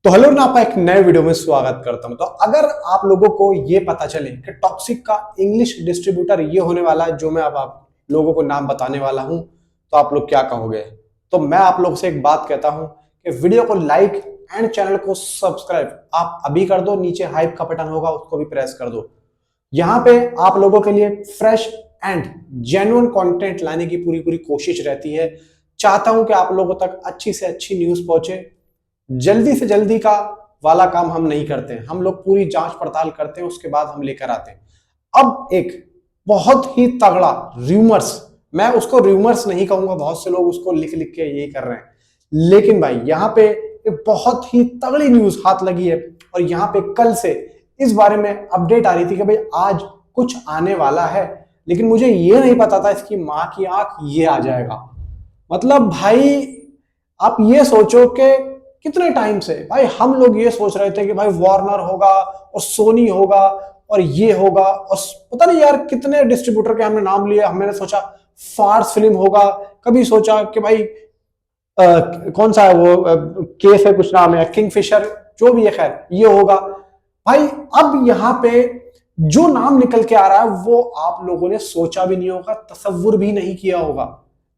तो हेलो ना, आपका एक नए वीडियो में स्वागत करता हूं। तो अगर आप लोगों को ये पता चले कि टॉक्सिक का इंग्लिश डिस्ट्रीब्यूटर ये होने वाला है, जो मैं अब आप लोगों को नाम बताने वाला हूं, तो आप लोग क्या कहोगे? तो मैं आप लोगों से एक बात कहता हूं कि वीडियो को लाइक एंड चैनल को सब्सक्राइब आप अभी कर दो। नीचे हाइप का बटन होगा, उसको भी प्रेस कर दो। यहां पे आप लोगों के लिए फ्रेश एंड जेन्युइन कंटेंट लाने की पूरी पूरी कोशिश रहती है। चाहता हूं कि आप लोगों तक अच्छी से अच्छी न्यूज पहुंचे। जल्दी से जल्दी का वाला काम हम नहीं करते हैं, हम लोग पूरी जांच पड़ताल करते हैं, उसके बाद हम लेकर आते हैं। अब एक बहुत ही तगड़ा रूमर्स, मैं उसको रूमर्स नहीं कहूंगा, बहुत से लोग उसको लिख लिख के यही कर रहे हैं, लेकिन भाई यहां पे एक बहुत ही तगड़ी न्यूज हाथ लगी है। और यहां पे कल से इस बारे में अपडेट आ रही थी कि भाई आज कुछ आने वाला है, लेकिन मुझे ये नहीं पता था इसकी मां की आंख ये आ जाएगा। मतलब भाई आप ये सोचो कि कितने टाइम से भाई हम लोग ये सोच रहे थे कि भाई वार्नर होगा और सोनी होगा और ये होगा, और पता नहीं यार कितने डिस्ट्रीब्यूटर के हमने नाम लिए। हमने सोचा फार्स फिल्म होगा, कभी सोचा कि भाई कौन सा है वो केस है, कुछ नाम है किंगफिशर, जो भी है, खैर ये होगा। भाई अब यहाँ पे जो नाम निकल के आ रहा है वो आप लोगों ने सोचा भी नहीं होगा, तसव्वुर भी नहीं किया होगा।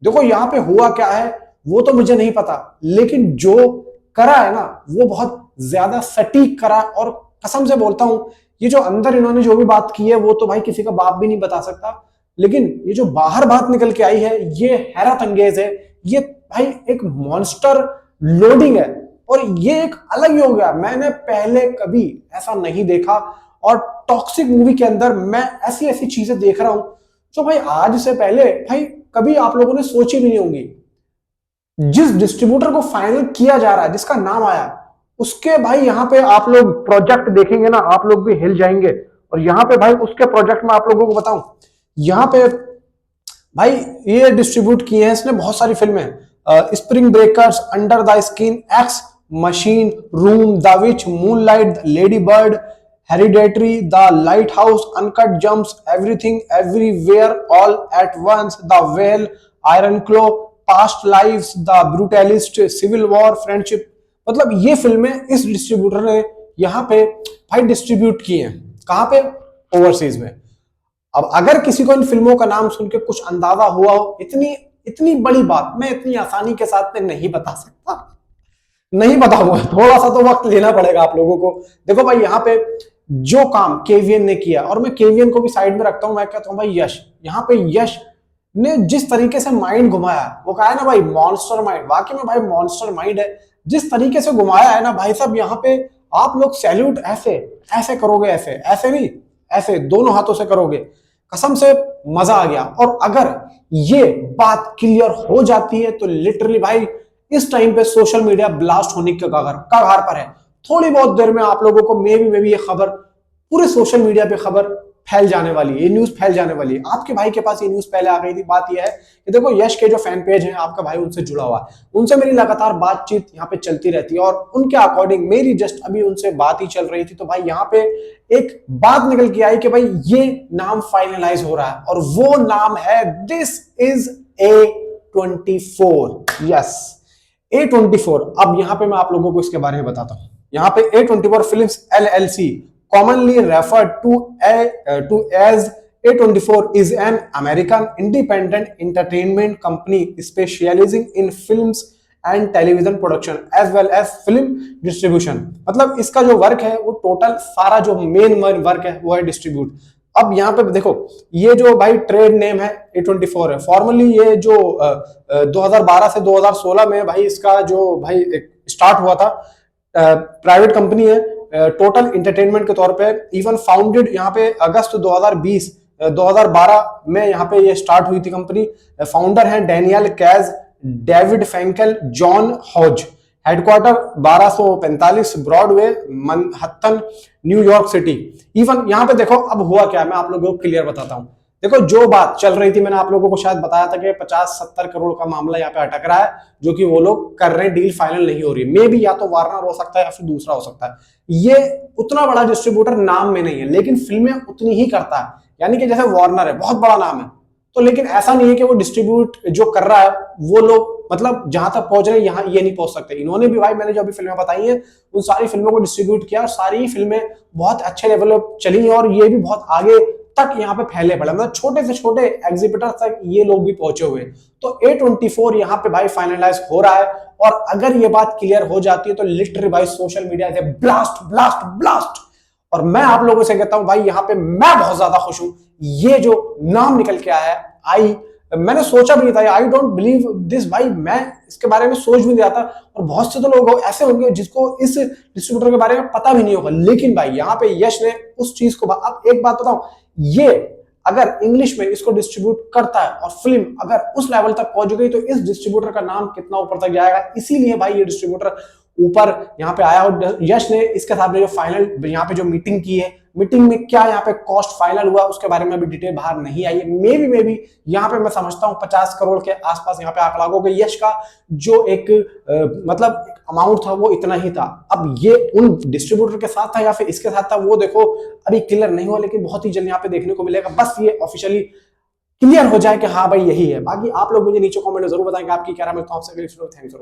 देखो यहाँ पे हुआ क्या है वो तो मुझे नहीं पता, लेकिन जो करा है ना वो बहुत ज्यादा सटीक करा। और कसम से बोलता हूं, ये जो अंदर इन्होंने जो भी बात की है वो तो भाई किसी का बाप भी नहीं बता सकता, लेकिन ये जो बाहर बात निकल के आई है ये हैरत अंगेज है। ये भाई एक मॉन्स्टर लोडिंग है, और ये एक अलग ही हो गया। मैंने पहले कभी ऐसा नहीं देखा, और टॉक्सिक मूवी के अंदर मैं ऐसी ऐसी चीजें देख रहा हूं जो भाई आज से पहले भाई कभी आप लोगों ने सोची भी नहीं होंगी। जिस डिस्ट्रीब्यूटर को फाइनल किया जा रहा है, जिसका नाम आया, उसके भाई यहाँ पे आप लोग प्रोजेक्ट देखेंगे ना, आप लोग भी हिल जाएंगे। और यहाँ पे भाई उसके प्रोजेक्ट में आप लोगों को बताऊं, यहाँ पे भाई ये डिस्ट्रीब्यूट किए हैं इसने बहुत सारी फिल्में, Spring Breakers, Under the Skin, Ex Machina, Room, The Witch, Moonlight, Lady Bird, Hereditary, The Lighthouse, Uncut Gems, Everything Everywhere All at Once, The Whale, Iron Claw, Past Lives, The Brutalist, Civil War, Friendship. मतलब ये फिल्में इस distributor ने यहाँ पे भाई distribute की हैं। कहां पे? ओवरसीज में। अब अगर किसी को इन फिल्मों का नाम सुन के कुछ अंदाजा हुआ हो, इतनी इतनी बड़ी बात मैं इतनी आसानी के साथ में नहीं बता सकता, नहीं बताऊंगा, थोड़ा सा तो वक्त लेना पड़ेगा आप लोगों को। देखो भाई यहाँ पे जो काम केवीएन ने किया, और मैं केवीएन को भी साइड में रखता हूं, मैं कहता हूं भाई यश, यहाँ पे यश ने जिस तरीके से माइंड घुमाया, वो कहा है ना भाई मॉन्स्टर माइंड, वाकई में भाई मॉन्स्टर माइंड है। जिस तरीके से घुमाया है ना भाई साहब, यहाँ पे आप लोग सैल्यूट ऐसे ऐसे करोगे, ऐसे ऐसे नहीं, ऐसे दोनों हाथों से करोगे। कसम से मजा आ गया। और अगर ये बात क्लियर हो जाती है तो लिटरली भाई इस टाइम पे सोशल मीडिया ब्लास्ट होने के कगार पर है। थोड़ी बहुत देर में आप लोगों को मे भी ये खबर पूरे सोशल मीडिया पे खबर फैल जाने वाली है, ये न्यूज फैल जाने वाली है। आपके भाई के पास ये न्यूज पहले आ गई थी। बात यह है कि देखो यश के जो फैन पेज हैं, आपका भाई उनसे जुड़ा हुआ है, उनसे मेरी लगातार बातचीत यहाँ पे चलती रहती है, और उनके अकॉर्डिंग मेरी जस्ट अभी उनसे बात ही चल रही थी। तो भाई यहाँ पे एक बात निकल के आई कि भाई ये नाम फाइनलाइज हो रहा है, और वो नाम है this is A24। Yes, A24। अब यहाँ पे मैं आप लोगों को इसके बारे में बताता हूँ। यहाँ पे A24 films LLC, commonly referred to as A24, is an American independent entertainment company specializing in films and television production as well as film distribution। मतलब इसका जो वर्क है वो टोटल सारा जो मेन वर्क है वो है डिस्ट्रीब्यूट। अब यहाँ पे देखो, ये जो भाई ट्रेड नेम है A24 है। फॉर्मली ये जो 2012 से 2016 में भाई इसका जो भाई स्टार्ट हुआ था, प्राइवेट कंपनी है टोटल इंटरटेनमेंट के तौर पे। इवन फाउंडेड यहाँ पे अगस्त 2012 में यहाँ पे ये स्टार्ट हुई थी कंपनी। फाउंडर हैं Daniel Kaz, David Fankel, John Hodge. Headquarter 1245 Broadway, Manhattan, New York City. Even यहाँ पे देखो अब हुआ क्या है, मैं आप लोगों को क्लियर बताता हूँ। देखो जो बात चल रही थी, मैंने आप लोगों को शायद बताया था कि 50-70 करोड़ का मामला यहाँ पे अटक रहा है, जो कि वो लोग कर रहे हैं, डील फाइनल नहीं हो रही। मे भी या तो वार्नर हो सकता है या फिर दूसरा हो सकता है। ये उतना बड़ा डिस्ट्रीब्यूटर नाम में नहीं है, लेकिन फिल्में उतनी ही करता है। यानी कि जैसे वार्नर है, बहुत बड़ा नाम है, तो लेकिन ऐसा नहीं है कि वो डिस्ट्रीब्यूट जो कर रहा है वो लोग मतलब जहां तक पहुंच रहे हैं यहाँ ये नहीं पहुंच सकते। इन्होंने भी भाई मैंने जो अभी फिल्में बताई हैं उन सारी फिल्मों को डिस्ट्रीब्यूट किया और सारी फिल्में बहुत अच्छे लेवल पर चली और ये भी बहुत आगे तक यहाँ पे फैले पड़े, मतलब छोटे से छोटे एग्जीबिटर तक ये लोग भी पहुंचे हुए। तो A24 यहाँ पे भाई फाइनलाइज हो रहा है और अगर ये बात क्लियर हो जाती है तो लिटरली भाई सोशल मीडिया से ब्लास्ट ब्लास्ट ब्लास्ट। और मैं आप लोगों से कहता हूं भाई यहाँ पे मैं बहुत ज्यादा खुश हूं। ये जो नाम निकल के आया है मैंने सोचा भी नहीं था, आई डोंट बिलीव दिस भाई, मैं इसके बारे में सोच भी नहीं रहा था। और बहुत से तो लोग ऐसे होंगे जिसको इस डिस्ट्रीब्यूटर के बारे में पता भी नहीं होगा, लेकिन भाई यहाँ पे यश ने उस चीज को, अब एक बात बताऊं, ये अगर इंग्लिश में इसको डिस्ट्रीब्यूट करता है और फिल्म अगर उस लेवल तक पहुंच गई तो इस डिस्ट्रीब्यूटर का नाम कितना ऊपर तक जाएगा। इसीलिए भाई ये डिस्ट्रीब्यूटर ऊपर यहाँ पे आया और यश ने इसके साथ में जो फाइनल यहाँ पे जो मीटिंग की है, मीटिंग में क्या यहाँ पे कॉस्ट फाइनल हुआ उसके बारे में अभी डिटेल बाहर नहीं आई है। मे बी यहाँ पे मैं समझता हूँ 50 करोड़ के आसपास यहाँ पे आंकड़ा होगा। यश का जो एक मतलब अमाउंट था वो इतना ही था। अब ये उन डिस्ट्रीब्यूटर के साथ था या फिर इसके साथ था वो देखो अभी क्लियर नहीं हुआ, लेकिन बहुत ही जल्द यहाँ पे देखने को मिलेगा। बस ये ऑफिशियली क्लियर हो जाए कि हाँ भाई यही है। बाकी आप लोग मुझे नीचे कमेंट में जरूर बताएंगे आपकी क्या राय है। Thanks for